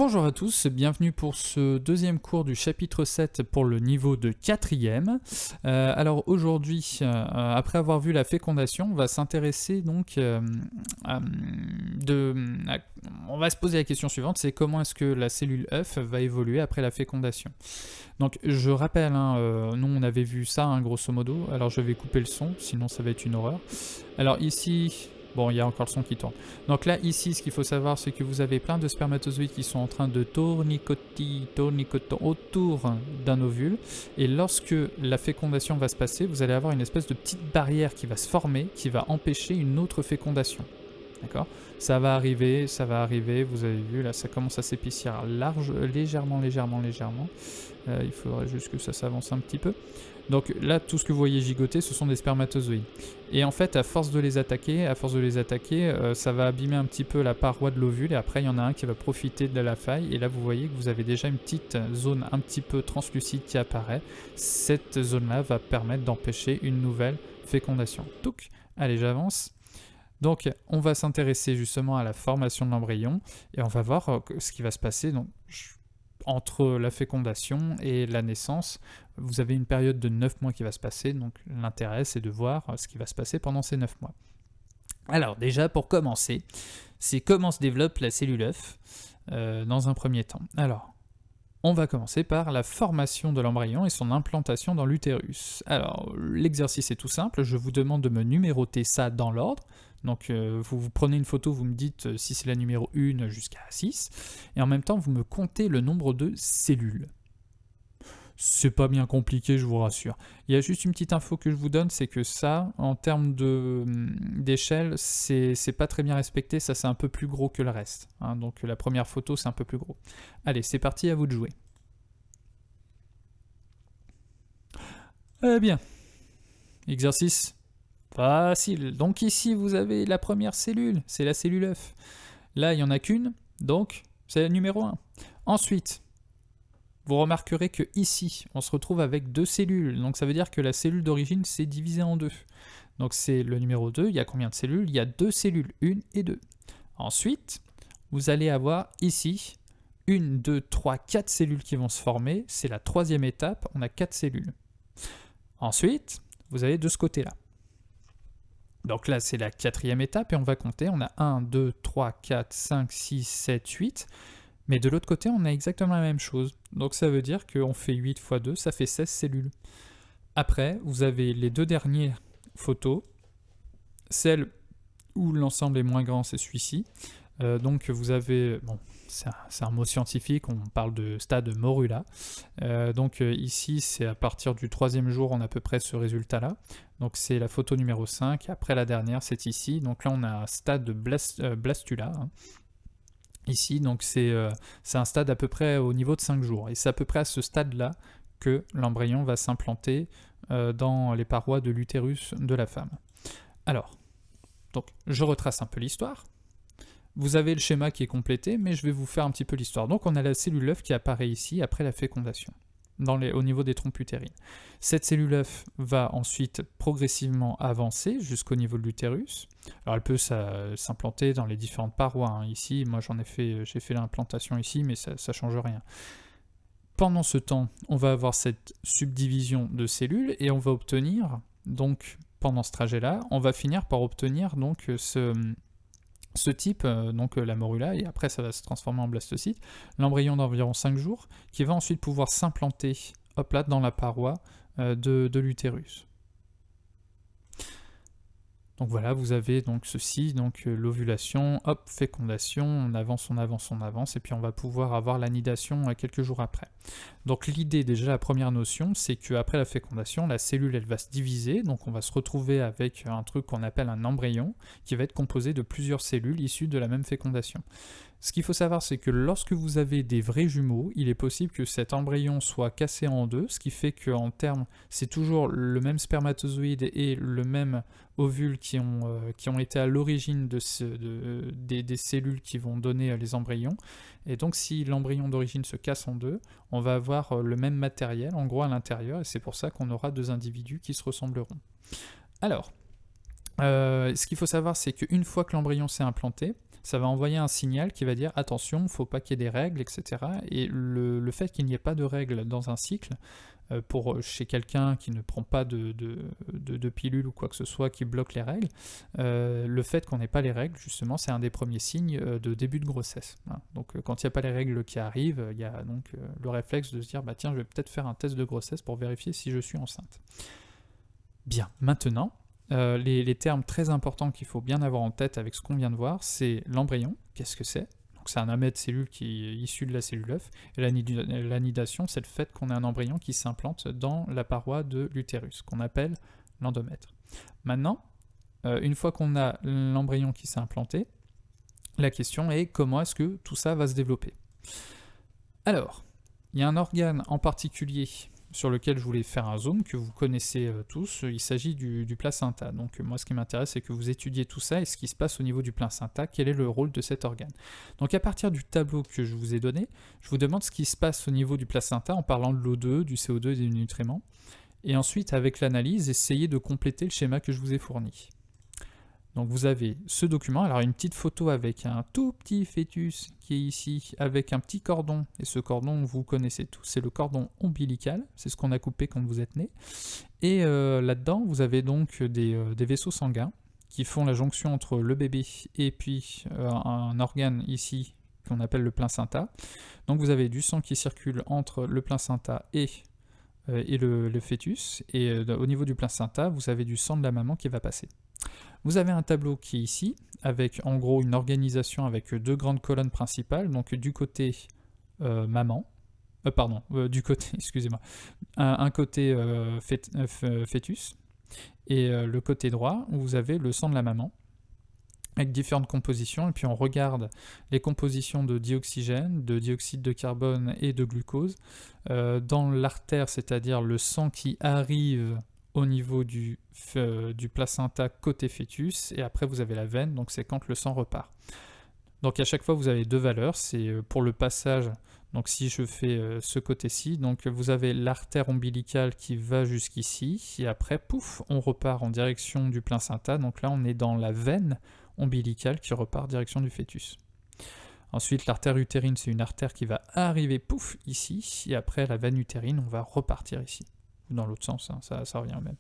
Bonjour à tous, bienvenue pour ce deuxième cours du chapitre 7 pour le niveau de 4e. Alors aujourd'hui, après avoir vu la fécondation, on va s'intéresser donc on va se poser la question suivante, c'est comment est-ce que la cellule œuf va évoluer après la fécondation. Donc je rappelle, nous on avait vu ça grosso modo, alors je vais couper le son, sinon ça va être une horreur. Alors ici... Bon, il y a encore le son qui tourne. Donc là, ici, ce qu'il faut savoir, c'est que vous avez plein de spermatozoïdes qui sont en train de tournicoter autour d'un ovule. Et lorsque la fécondation va se passer, vous allez avoir une espèce de petite barrière qui va se former, qui va empêcher une autre fécondation. D'accord ? Ça va arriver, vous avez vu, là, ça commence à s'épaissir légèrement. Il faudrait juste que ça s'avance un petit peu. Donc là, tout ce que vous voyez gigoter, ce sont des spermatozoïdes. Et en fait, à force de les attaquer, ça va abîmer un petit peu la paroi de l'ovule, et après, il y en a un qui va profiter de la faille, et là, vous voyez que vous avez déjà une petite zone un petit peu translucide qui apparaît. Cette zone-là va permettre d'empêcher une nouvelle fécondation. Touc, allez, j'avance. Donc, on va s'intéresser justement à la formation de l'embryon, et on va voir ce qui va se passer. Donc, entre la fécondation et la naissance, vous avez une période de 9 mois qui va se passer, donc l'intérêt c'est de voir ce qui va se passer pendant ces 9 mois. Alors déjà pour commencer, c'est comment se développe la cellule œuf dans un premier temps. Alors, on va commencer par la formation de l'embryon et son implantation dans l'utérus. Alors, l'exercice est tout simple, je vous demande de me numéroter ça dans l'ordre. Donc vous prenez une photo, vous me dites si c'est la numéro 1 jusqu'à 6, et en même temps vous me comptez le nombre de cellules. C'est pas bien compliqué, je vous rassure. Il y a juste une petite info que je vous donne, c'est que ça, en termes d'échelle, c'est pas très bien respecté, ça c'est un peu plus gros que le reste. Donc la première photo c'est un peu plus gros. Allez, c'est parti, à vous de jouer. Bien. Exercice facile. Donc ici, vous avez la première cellule, c'est la cellule œuf. Là, il n'y en a qu'une, donc c'est la numéro 1. Ensuite, vous remarquerez que ici, on se retrouve avec 2 cellules. Donc ça veut dire que la cellule d'origine s'est divisée en 2. Donc c'est le numéro 2, il y a combien de cellules ? Il y a 2 cellules, 1 et 2. Ensuite, vous allez avoir ici 1, 2, 3, 4 cellules qui vont se former. C'est la 3e étape, on a 4 cellules. Ensuite, vous avez de ce côté-là. Donc là, c'est la 4e étape et on va compter. On a 1, 2, 3, 4, 5, 6, 7, 8. Mais de l'autre côté, on a exactement la même chose. Donc ça veut dire qu'on fait 8 x 2, ça fait 16 cellules. Après, vous avez les 2 dernières photos. Celle où l'ensemble est moins grand, c'est celui-ci. Donc vous avez... Bon, c'est un mot scientifique, on parle de stade morula. Ici, c'est à partir du 3e jour, on a à peu près ce résultat-là. Donc c'est la photo numéro 5. Après la dernière, c'est ici. Donc là, on a un stade de blastula. Ici, donc c'est un stade à peu près au niveau de 5 jours. Et c'est à peu près à ce stade-là que l'embryon va s'implanter dans les parois de l'utérus de la femme. Alors, donc je retrace un peu l'histoire. Vous avez le schéma qui est complété, mais je vais vous faire un petit peu l'histoire. Donc on a la cellule œuf qui apparaît ici après la fécondation, au niveau des trompes utérines. Cette cellule œuf va ensuite progressivement avancer jusqu'au niveau de l'utérus. Alors elle peut s'implanter dans les différentes parois. Ici, moi j'ai fait l'implantation ici, mais ça ne change rien. Pendant ce temps, on va avoir cette subdivision de cellules et on va obtenir, donc pendant ce trajet-là, on va finir par obtenir donc ce type, la morula, et après ça va se transformer en blastocyte, l'embryon d'environ 5 jours, qui va ensuite pouvoir s'implanter là, dans la paroi de l'utérus. Donc voilà, vous avez donc ceci, donc l'ovulation, hop, fécondation, on avance, et puis on va pouvoir avoir l'anidation quelques jours après. Donc l'idée, déjà la première notion, c'est qu'après la fécondation, la cellule elle va se diviser, donc on va se retrouver avec un truc qu'on appelle un embryon, qui va être composé de plusieurs cellules issues de la même fécondation. Ce qu'il faut savoir, c'est que lorsque vous avez des vrais jumeaux, il est possible que cet embryon soit cassé en deux, ce qui fait qu'en termes, c'est toujours le même spermatozoïde et le même ovule qui ont été à l'origine des cellules qui vont donner les embryons. Et donc si l'embryon d'origine se casse en deux, on va avoir le même matériel, en gros à l'intérieur, et c'est pour ça qu'on aura 2 individus qui se ressembleront. Alors, ce qu'il faut savoir, c'est qu'une fois que l'embryon s'est implanté, ça va envoyer un signal qui va dire attention, il ne faut pas qu'il y ait des règles, etc. Et le fait qu'il n'y ait pas de règles dans un cycle, chez quelqu'un qui ne prend pas de pilule ou quoi que ce soit qui bloque les règles, le fait qu'on n'ait pas les règles, justement, c'est un des premiers signes de début de grossesse. Voilà. Donc quand il n'y a pas les règles qui arrivent, il y a donc le réflexe de se dire, bah tiens, je vais peut-être faire un test de grossesse pour vérifier si je suis enceinte. Bien, maintenant, les termes très importants qu'il faut bien avoir en tête avec ce qu'on vient de voir, c'est l'embryon, qu'est-ce que c'est ? Donc c'est un amas de cellules qui est issu de la cellule œuf, et l'anidation, c'est le fait qu'on ait un embryon qui s'implante dans la paroi de l'utérus, qu'on appelle l'endomètre. Maintenant, une fois qu'on a l'embryon qui s'est implanté, la question est comment est-ce que tout ça va se développer ? Alors, il y a un organe en particulier sur lequel je voulais faire un zoom, que vous connaissez tous, il s'agit du placenta. Donc moi ce qui m'intéresse c'est que vous étudiez tout ça et ce qui se passe au niveau du placenta, quel est le rôle de cet organe. Donc à partir du tableau que je vous ai donné, je vous demande ce qui se passe au niveau du placenta en parlant de l'O2, du CO2 et des nutriments. Et ensuite avec l'analyse, essayez de compléter le schéma que je vous ai fourni. Donc vous avez ce document, alors une petite photo avec un tout petit fœtus qui est ici, avec un petit cordon, et ce cordon vous connaissez tous, c'est le cordon ombilical, c'est ce qu'on a coupé quand vous êtes né, et là-dedans vous avez donc des vaisseaux sanguins qui font la jonction entre le bébé et puis un organe ici qu'on appelle le placenta. Donc vous avez du sang qui circule entre le placenta et le fœtus, et au niveau du placenta vous avez du sang de la maman qui va passer. Vous avez un tableau qui est ici, avec en gros une organisation avec deux grandes colonnes principales, donc du côté du côté, excusez-moi, un côté fœtus, et le côté droit, où vous avez le sang de la maman, avec différentes compositions, et puis on regarde les compositions de dioxygène, de dioxyde de carbone et de glucose, dans l'artère, c'est-à-dire le sang qui arrive au niveau du placenta côté fœtus, et après vous avez la veine, donc c'est quand le sang repart. Donc à chaque fois vous avez deux valeurs, c'est pour le passage, donc si je fais ce côté-ci, donc vous avez l'artère ombilicale qui va jusqu'ici, et après pouf, on repart en direction du placenta, donc là on est dans la veine ombilicale qui repart en direction du fœtus. Ensuite l'artère utérine, c'est une artère qui va arriver pouf ici, et après la veine utérine, on va repartir ici. Dans l'autre sens, hein, ça revient au même.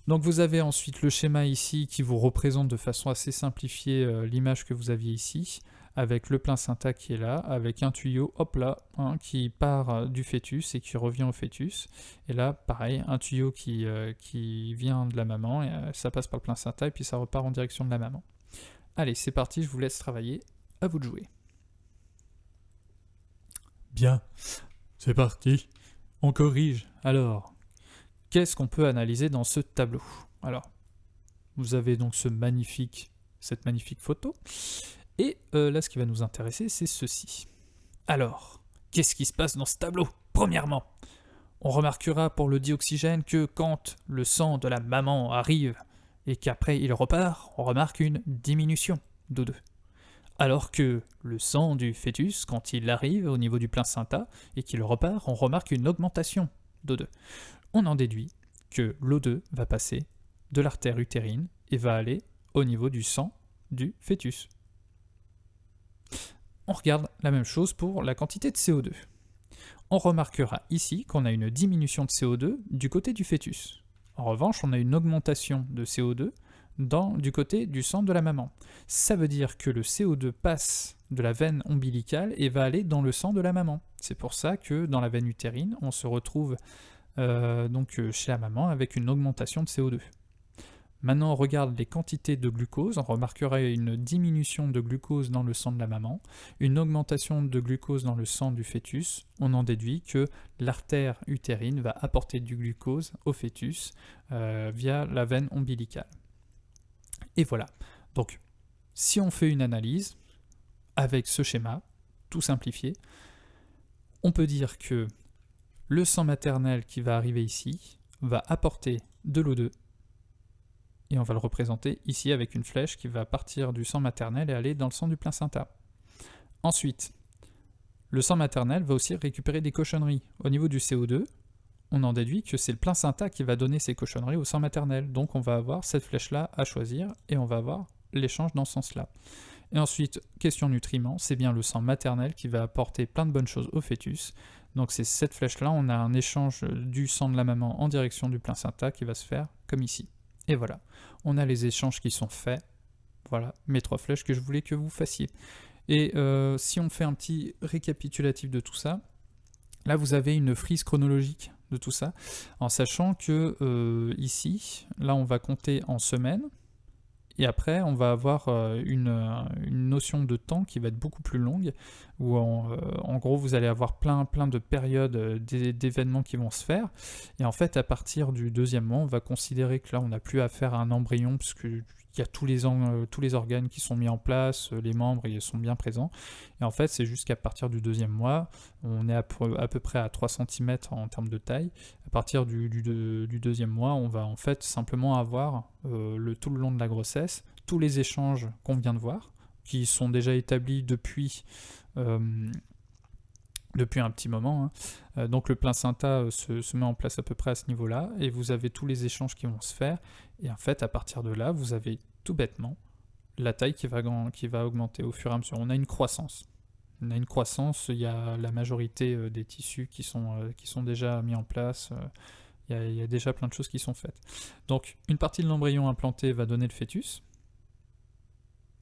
Donc vous avez ensuite le schéma ici qui vous représente de façon assez simplifiée l'image que vous aviez ici, avec le placenta qui est là, avec un tuyau, hop là, qui part du fœtus et qui revient au fœtus. Et là, pareil, un tuyau qui vient de la maman, et ça passe par le placenta et puis ça repart en direction de la maman. Allez, c'est parti, je vous laisse travailler, à vous de jouer. Bien, c'est parti. On corrige. Alors, qu'est-ce qu'on peut analyser dans ce tableau ? Alors, vous avez donc cette magnifique photo. Et là, ce qui va nous intéresser, c'est ceci. Alors, qu'est-ce qui se passe dans ce tableau ? Premièrement, on remarquera pour le dioxygène que quand le sang de la maman arrive et qu'après il repart, on remarque une diminution d'O2. Alors que le sang du fœtus, quand il arrive au niveau du placenta et qu'il repart, on remarque une augmentation d'O2. On en déduit que l'O2 va passer de l'artère utérine et va aller au niveau du sang du fœtus. On regarde la même chose pour la quantité de CO2. On remarquera ici qu'on a une diminution de CO2 du côté du fœtus. En revanche, on a une augmentation de CO2 du côté du sang de la maman. Ça veut dire que le CO2 passe de la veine ombilicale et va aller dans le sang de la maman. C'est pour ça que dans la veine utérine, on se retrouve chez la maman avec une augmentation de CO2. Maintenant, on regarde les quantités de glucose. On remarquera une diminution de glucose dans le sang de la maman, une augmentation de glucose dans le sang du fœtus. On en déduit que l'artère utérine va apporter du glucose au fœtus via la veine ombilicale. Et voilà. Donc, si on fait une analyse avec ce schéma, tout simplifié, on peut dire que le sang maternel qui va arriver ici va apporter de l'O2, et on va le représenter ici avec une flèche qui va partir du sang maternel et aller dans le sang du placenta. Ensuite, le sang maternel va aussi récupérer des cochonneries. Au niveau du CO2, on en déduit que c'est le placenta qui va donner ces cochonneries au sang maternel. Donc on va avoir cette flèche-là à choisir et on va avoir l'échange dans ce sens-là. Et ensuite, question nutriments, c'est bien le sang maternel qui va apporter plein de bonnes choses au fœtus. Donc c'est cette flèche-là, on a un échange du sang de la maman en direction du placenta qui va se faire comme ici. Et voilà, on a les échanges qui sont faits. Voilà, mes 3 flèches que je voulais que vous fassiez. Et si on fait un petit récapitulatif de tout ça, là vous avez une frise chronologique de tout ça, en sachant que ici, là on va compter en semaines, et après on va avoir une notion de temps qui va être beaucoup plus longue, où en gros vous allez avoir plein de périodes d'événements qui vont se faire, et en fait à partir du 2e mois, on va considérer que là on n'a plus affaire à un embryon, puisque il y a tous les organes qui sont mis en place, les membres ils sont bien présents, et en fait c'est jusqu'à partir du 2e mois, on est à peu près à 3 cm en termes de taille. À partir du 2e mois, on va en fait simplement avoir tout le long de la grossesse, tous les échanges qu'on vient de voir, qui sont déjà établis depuis un petit moment, hein. Donc le placenta se met en place à peu près à ce niveau-là, et vous avez tous les échanges qui vont se faire, et en fait à partir de là, vous avez tout bêtement la taille qui va augmenter au fur et à mesure. On a une croissance. Il y a la majorité des tissus qui sont déjà mis en place, il y a déjà plein de choses qui sont faites. Donc une partie de l'embryon implanté va donner le fœtus,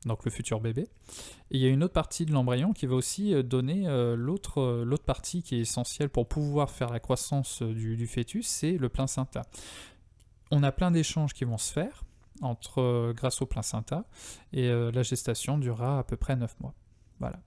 donc le futur bébé, et il y a une autre partie de l'embryon qui va aussi donner l'autre partie qui est essentielle pour pouvoir faire la croissance du fœtus, c'est le placenta. On a plein d'échanges qui vont se faire grâce au placenta, et la gestation durera à peu près 9 mois. Voilà.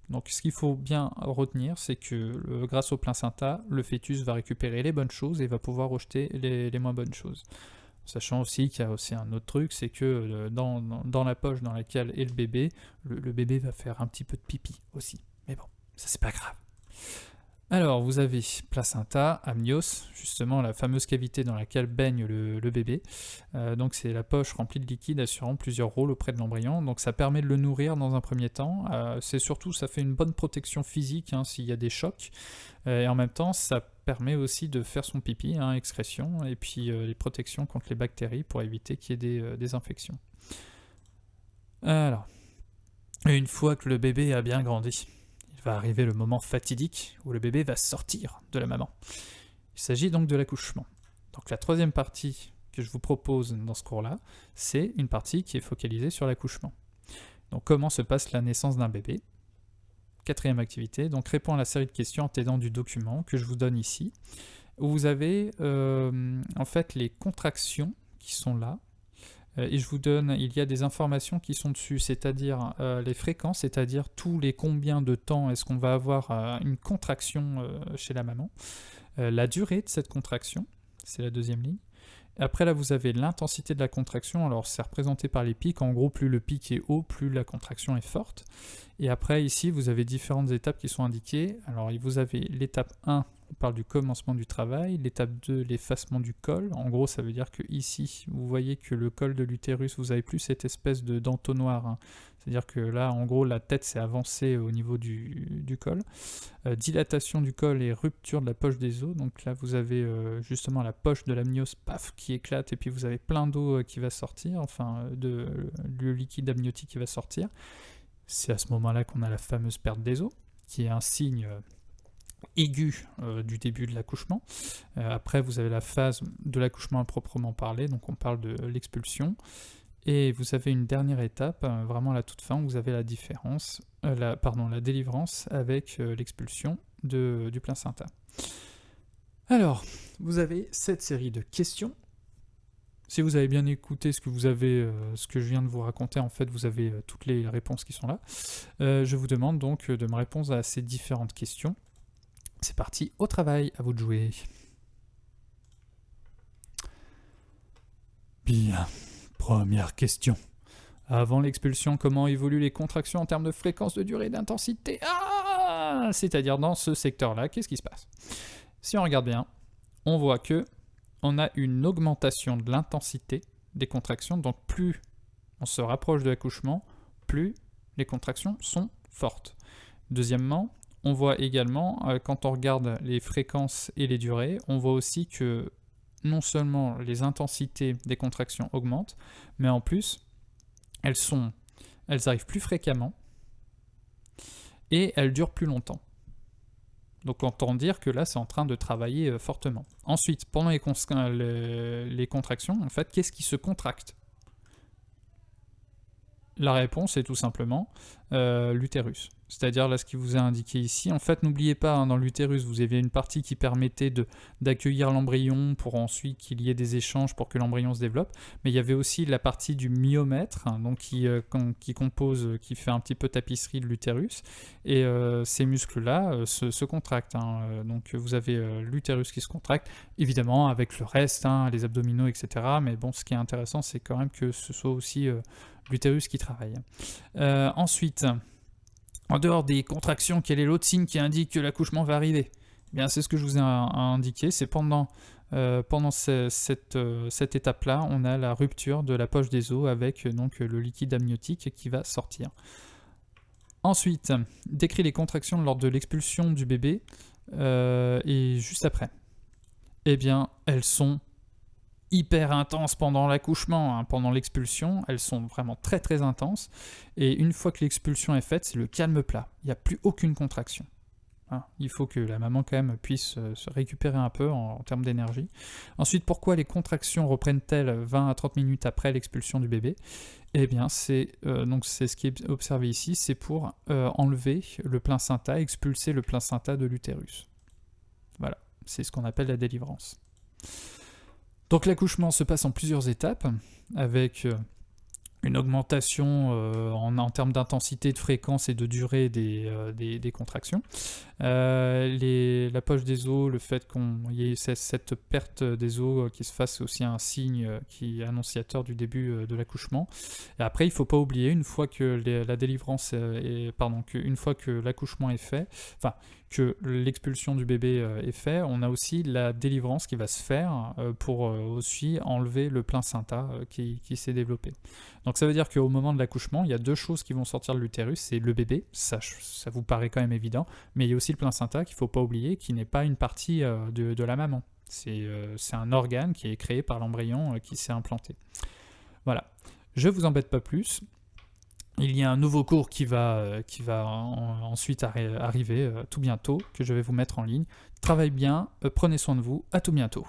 Donc ce qu'il faut bien retenir, c'est que grâce au placenta, le fœtus va récupérer les bonnes choses et va pouvoir rejeter les moins bonnes choses. Sachant aussi qu'il y a aussi un autre truc, c'est que dans la poche dans laquelle est le bébé va faire un petit peu de pipi aussi. Mais bon, ça c'est pas grave. Alors, vous avez placenta, amnios, justement la fameuse cavité dans laquelle baigne le bébé. Donc c'est la poche remplie de liquide assurant plusieurs rôles auprès de l'embryon. Donc ça permet de le nourrir dans un premier temps. Ça fait une bonne protection physique s'il y a des chocs. Et en même temps, ça permet aussi de faire son pipi, excrétion, et puis les protections contre les bactéries pour éviter qu'il y ait des infections. Alors, une fois que le bébé a bien grandi, va arriver le moment fatidique où le bébé va sortir de la maman. Il s'agit donc de l'accouchement. Donc la 3e partie que je vous propose dans ce cours-là, c'est une partie qui est focalisée sur l'accouchement. Donc comment se passe la naissance d'un bébé ? 4e activité, donc réponds à la série de questions en t'aidant du document que je vous donne ici, où vous avez en fait les contractions qui sont là, et je vous donne, il y a des informations qui sont dessus, c'est-à-dire les fréquences, c'est-à-dire tous les combien de temps est-ce qu'on va avoir une contraction chez la maman, la durée de cette contraction, c'est la 2e ligne. Après là vous avez l'intensité de la contraction, alors c'est représenté par les pics, en gros plus le pic est haut, plus la contraction est forte. Et après ici vous avez différentes étapes qui sont indiquées, alors vous avez l'étape 1, on parle du commencement du travail, l'étape 2, l'effacement du col, en gros ça veut dire que ici vous voyez que le col de l'utérus, vous avez plus cette espèce d'entonnoir, c'est-à-dire que là en gros la tête s'est avancée au niveau du col, dilatation du col et rupture de la poche des os, donc là vous avez justement la poche de l'amnios, paf, qui éclate, et puis vous avez plein d'eau qui va sortir, enfin le liquide amniotique qui va sortir. C'est à ce moment-là qu'on a la fameuse perte des os, qui est un signe aigu du début de l'accouchement. Après, vous avez la phase de l'accouchement à proprement parler, donc on parle de l'expulsion. Et vous avez une dernière étape, vraiment à la toute fin, où vous avez la délivrance avec l'expulsion du placenta. Alors, vous avez cette série de questions. Si vous avez bien écouté ce que je viens de vous raconter, en fait, vous avez toutes les réponses qui sont là. Je vous demande donc de me répondre à ces différentes questions. C'est parti, au travail, à vous de jouer. Bien, première question. Avant l'expulsion, comment évoluent les contractions en termes de fréquence, de durée, d'intensité ? C'est-à-dire dans ce secteur-là, qu'est-ce qui se passe ? Si on regarde bien, on voit que on a une augmentation de l'intensité des contractions, donc plus on se rapproche de l'accouchement, plus les contractions sont fortes. Deuxièmement, on voit également, quand on regarde les fréquences et les durées, on voit aussi que non seulement les intensités des contractions augmentent, mais en plus, elles arrivent plus fréquemment et elles durent plus longtemps. Donc autant dire que là, c'est en train de travailler fortement. Ensuite, pendant les contractions, en fait, qu'est-ce qui se contracte? La réponse est tout simplement l'utérus. C'est-à-dire là ce qui vous est indiqué ici. En fait, n'oubliez pas, hein, dans l'utérus, vous avez une partie qui permettait d'accueillir l'embryon pour ensuite qu'il y ait des échanges pour que l'embryon se développe. Mais il y avait aussi la partie du myomètre, hein, donc qui compose, qui fait un petit peu tapisserie de l'utérus. Et ces muscles-là se contractent. Hein. Donc vous avez l'utérus qui se contracte, évidemment avec le reste, hein, les abdominaux, etc. Mais bon, ce qui est intéressant, c'est quand même que ce soit aussi l'utérus qui travaille. Ensuite, en dehors des contractions, quel est l'autre signe qui indique que l'accouchement va arriver? Eh bien, c'est ce que je vous ai indiqué, c'est pendant cette étape-là, on a la rupture de la poche des os avec donc, le liquide amniotique qui va sortir. Ensuite, décrit les contractions lors de l'expulsion du bébé et juste après. Eh bien, elles sont hyper intenses pendant l'accouchement, hein, pendant l'expulsion, elles sont vraiment très très intenses, et une fois que l'expulsion est faite, c'est le calme plat, il n'y a plus aucune contraction. Hein, il faut que la maman quand même puisse se récupérer un peu en termes d'énergie. Ensuite, pourquoi les contractions reprennent-elles 20 à 30 minutes après l'expulsion du bébé? Eh bien, c'est ce qui est observé ici, c'est pour enlever le placenta, expulser le placenta de l'utérus. Voilà, c'est ce qu'on appelle la délivrance. Donc l'accouchement se passe en plusieurs étapes, avec une augmentation en termes d'intensité, de fréquence et de durée des contractions. La poche des os, le fait qu'il y ait cette perte des os qui se fasse, c'est aussi un signe qui est annonciateur du début de l'accouchement. Et après, il ne faut pas oublier, une fois que une fois que l'accouchement est fait, enfin que l'expulsion du bébé est faite, on a aussi la délivrance qui va se faire pour aussi enlever le placenta qui s'est développé. Donc ça veut dire qu'au moment de l'accouchement, il y a deux choses qui vont sortir de l'utérus, c'est le bébé, ça vous paraît quand même évident, mais il y a aussi le placenta qu'il ne faut pas oublier, qui n'est pas une partie de la maman. C'est un organe qui est créé par l'embryon qui s'est implanté. Voilà, je ne vous embête pas plus. Il y a un nouveau cours qui va ensuite arriver tout bientôt, que je vais vous mettre en ligne. Travaillez bien, prenez soin de vous, à tout bientôt.